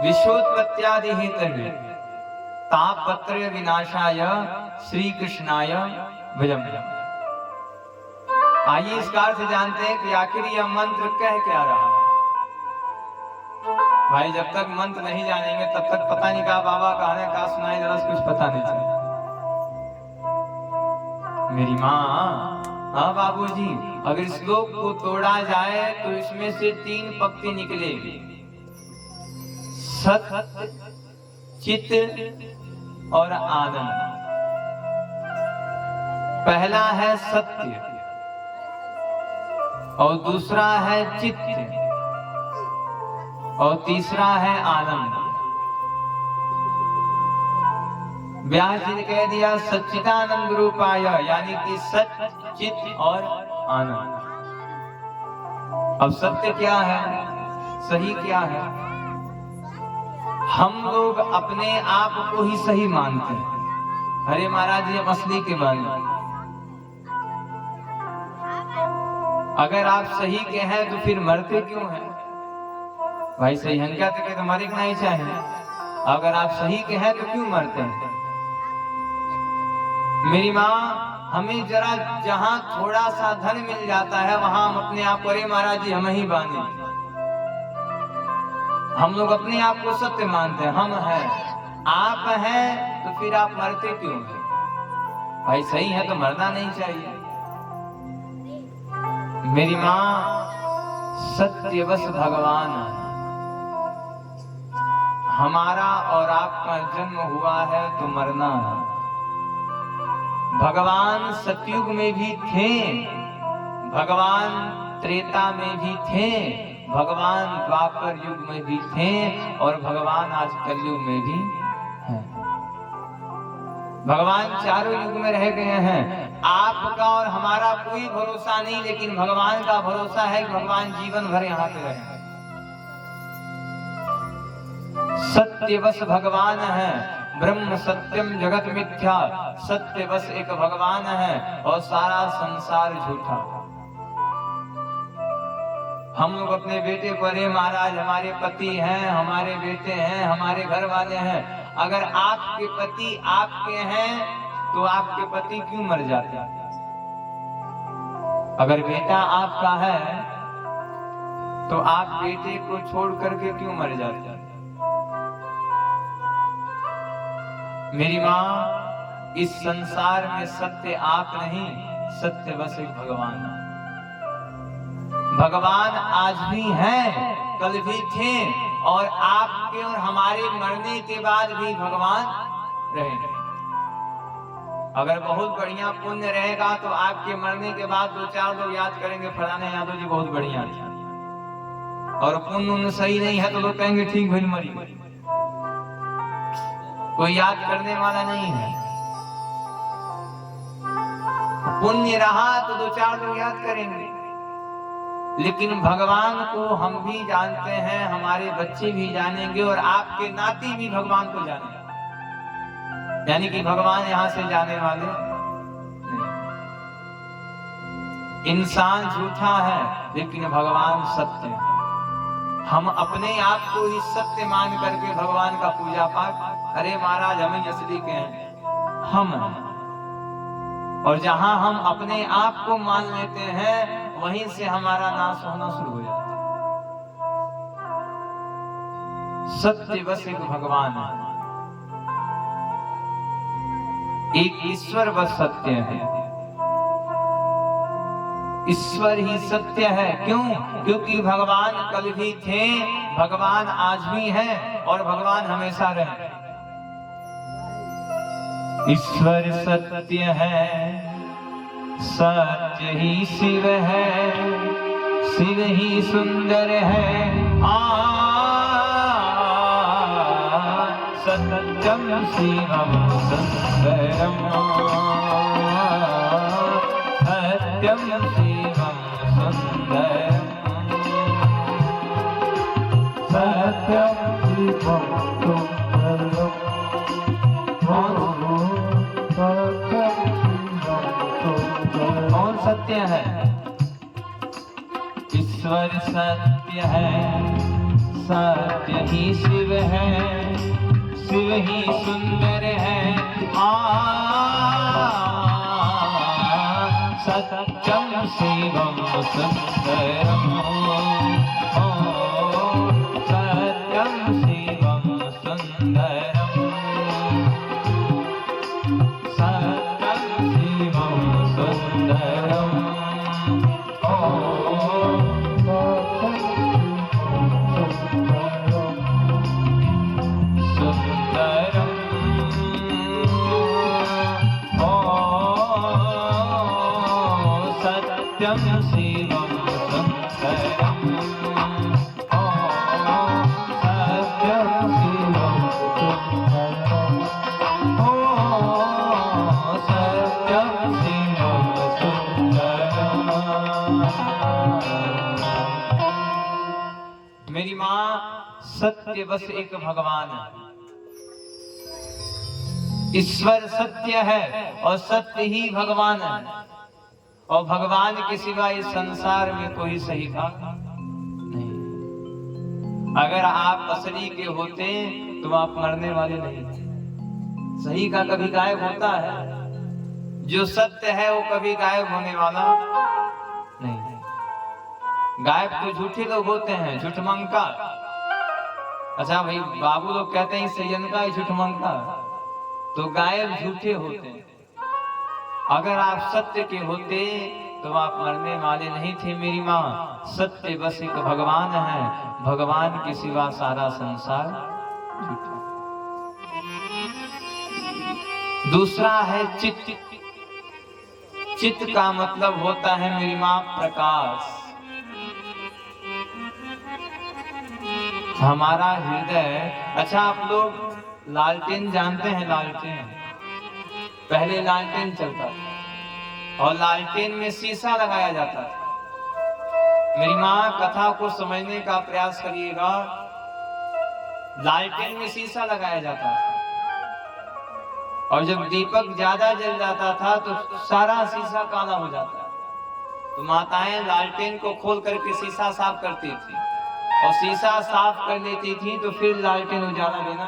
विश्वोत्पत्त्यादि Hathaway तापत्र विनाशाय श्री कृष्णाय भजम। आइए इस कार से जानते हैं कि आखिर यह मंत्र कह क्या रहा। भाई जब तक मंत्र नहीं जानेंगे तब तक पता नहीं कहा बाबा कहने का सुनाई जरा कुछ पता नहीं चला। मेरी माँ, हाँ बाबूजी, अगर श्लोक को तोड़ा जाए तो इसमें से 3 पंक्ति निकलेगी, सत्य, चित्त और आनंद। पहला है सत्य और दूसरा है चित्त और तीसरा है आनंद। व्यास जी ने कह दिया सच्चिदानंद रूपाय, यानी कि सत्य, चित्त और आनंद। अब सत्य क्या है, सही क्या है? हम लोग अपने आप को ही सही मानते हैं। अरे महाराज जी हम असली के बानी। अगर आप सही के हैं तो फिर मरते क्यों हैं? भाई सही हंका तो मरना नहीं चाहिए। अगर आप सही के हैं तो क्यों मरते हैं? मेरी माँ, हमें जरा जहां थोड़ा सा धन मिल जाता है वहां हम अपने आप को, अरे महाराज जी हम ही बानी। हम लोग अपने आप को सत्य मानते हैं, हम हैं। आप हैं तो फिर आप मरते क्यों हैं? भाई सही है तो मरना नहीं चाहिए। मेरी माँ, सत्य बस भगवान है। हमारा और आपका जन्म हुआ है तो मरना है। भगवान सतयुग में भी थे, भगवान त्रेता में भी थे, भगवान द्वापर युग में भी थे और भगवान आज कलयुग में भी हैं। भगवान चारों युग में रह गए हैं। आपका और हमारा कोई भरोसा नहीं, लेकिन भगवान का भरोसा है कि भगवान जीवन भर यहाँ पे रहे। सत्य बस भगवान है, ब्रह्म सत्यम जगत मिथ्या। सत्य बस एक भगवान है और सारा संसार झूठा। हम लोग अपने बेटे को, अरे महाराज हमारे पति हैं, हमारे बेटे हैं, हमारे घर वाले हैं। अगर आपके पति आपके हैं तो आपके पति क्यों मर जाते? अगर बेटा आपका है तो आप बेटे को छोड़ करके क्यों मर जाते? मेरी माँ, इस संसार में सत्य आप नहीं, सत्य बस एक भगवान है। भगवान आज भी हैं, कल भी थे और आपके और हमारे मरने के बाद भी भगवान रहेंगे। अगर बहुत बढ़िया पुण्य रहेगा तो आपके मरने के बाद 2-4 लोग याद करेंगे फलाने यादव जी बहुत बढ़िया थे। और पुण्य सही नहीं है तो लोग कहेंगे ठीक भइल मरी। कोई याद करने वाला नहीं है। पुण्य रहा तो 2-4 लोग याद करेंगे, लेकिन भगवान को हम भी जानते हैं, हमारे बच्चे भी जानेंगे और आपके नाती भी भगवान को जानेंगे। यानी कि भगवान यहाँ से जाने वाले नहीं। इंसान झूठा है लेकिन भगवान सत्य है। हम अपने आप को ही सत्य मान करके भगवान का पूजा पाठ, अरे महाराज हम ही असली के हैं, हम हैं। और जहां हम अपने आप को मान लेते हैं वहीं से हमारा नाश होना शुरू हो जाता है। सत्य बस एक भगवान है, एक ईश्वर बस सत्य है। ईश्वर ही सत्य है। क्यों? क्योंकि भगवान कल भी थे, भगवान आज भी हैं और भगवान हमेशा रहे। ईश्वर सत्य है, सत्य ही शिव है, शिव ही सुंदर है। सत्यम शिवम सुंदरम, सत्यम शिवम सुंदरम, सत्यम शिवम सुंदरम। कौन सत्य है? ईश्वर सत्य है, सत्य ही शिव है, शिव ही सुंदर है। सत्यम शिवम सुंदरम, सत्यम शिवम सुंदरम, सत्यम शिवम सुंदरम। सत्यम शिवम सुंदरम, सत्यम शिवम सुंदरम, सत्यम शिवम सुंदरम। मेरी माँ, सत्य बस एक भगवान है। ईश्वर सत्य है और सत्य ही भगवान है, और भगवान के सिवा इस संसार में कोई सही का नहीं। अगर आप असली के होते तो आप मरने वाले नहीं थे। सही का कभी गायब होता है, जो सत्य है वो कभी गायब होने वाला नहीं। गायब तो झूठे लोग होते हैं, झूठमंका। अच्छा भाई, बाबू लोग कहते हैं सैयन का झूठमंका, तो गायब झूठे होते हैं। अगर आप सत्य के होते तो आप मरने वाले नहीं थे। मेरी माँ, सत्य बस एक भगवान है, भगवान के सिवा सारा संसार झूठा। दूसरा है चित्त। चित्त का मतलब होता है मेरी माँ प्रकाश। हमारा हृदय, अच्छा आप लोग लालटेन जानते हैं? लालटेन, पहले लालटेन चलता था और लालटेन में शीशा लगाया जाता था। मेरी माँ, कथा को समझने का प्रयास करिएगा। लालटेन में शीशा लगाया जाता था और जब दीपक ज्यादा जल जाता था तो सारा शीशा काला हो जाता। तो माताएं लालटेन को खोल करके शीशा साफ करती थी और शीशा साफ कर लेती थी तो फिर लालटेन उजाला देना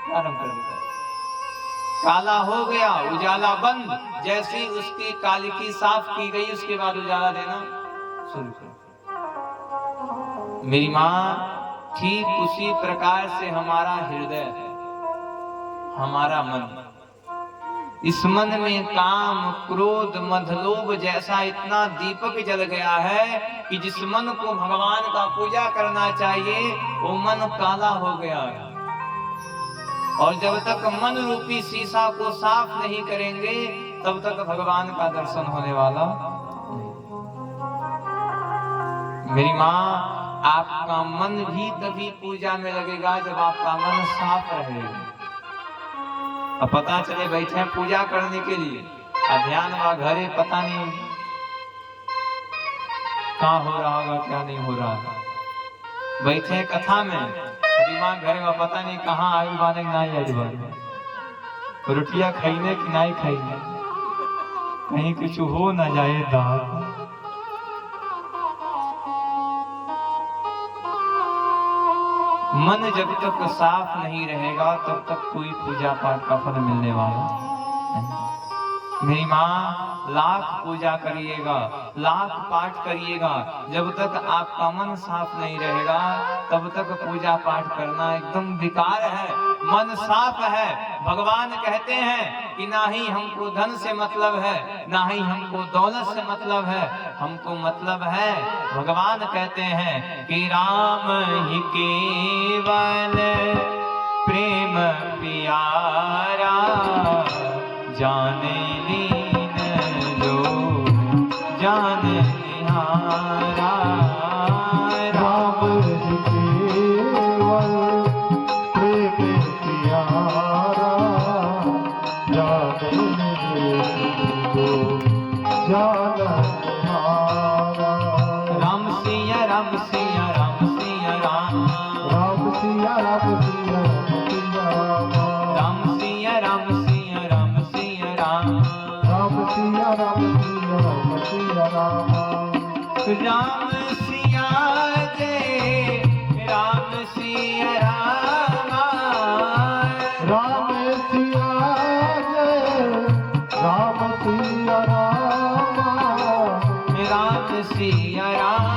प्रारंभ कर देता। काला हो गया, उजाला बंद, जैसी उसकी कालिकी साफ की गई उसके बाद उजाला देना शुरू कर। मेरी माँ, ठीक उसी प्रकार से हमारा हृदय, हमारा मन, इस मन में काम, क्रोध, मधलोभ जैसा इतना दीपक जल गया है कि जिस मन को भगवान का पूजा करना चाहिए वो मन काला हो गया है। और जब तक मन रूपी शीशा को साफ नहीं करेंगे तब तक भगवान का दर्शन होने वाला नहीं। मेरी माँ, आपका मन भी तभी पूजा में लगेगा जब आपका मन साफ रहेगा। अब पता चले बैठे हैं पूजा करने के लिए, ध्यान व घरे पता नहीं कहाँ हो रहा होगा, क्या नहीं हो रहा। बैठे कथा में, दिमाग घर में पता नहीं कहाँ आयु बाने ना आयु बाने, रोटियां खाइने कि नहीं खाइने, कहीं कुछ हो ना जाए दाल। मन जब तक साफ नहीं रहेगा तब तक कोई पूजा पाठ का फल मिलने वाला नहीं। मेरी माँ, लाख पूजा करिएगा, लाख पाठ करिएगा, जब तक आपका मन साफ नहीं रहेगा तब तक पूजा पाठ करना एकदम बेकार है। मन साफ है, भगवान कहते हैं कि ना ही हमको धन से मतलब है, ना ही हमको दौलत से मतलब है, हमको मतलब है, भगवान कहते हैं कि राम ही केवल प्रेम प्यारा, जाने लीन जो जान निहारा। राम ही केवल प्रेम प्यारा, जाने जो जान निहारा। राम सिया राम सिया राम सिया राम, राम सिया राम सिया राम सिया राम, राम सिया राम सिया राम सिया राम, राम सिया राम सिया राम सिया राम। राम सिया जय राम सिया रामा राम सिया जय राम सिया रामा राम सिया राम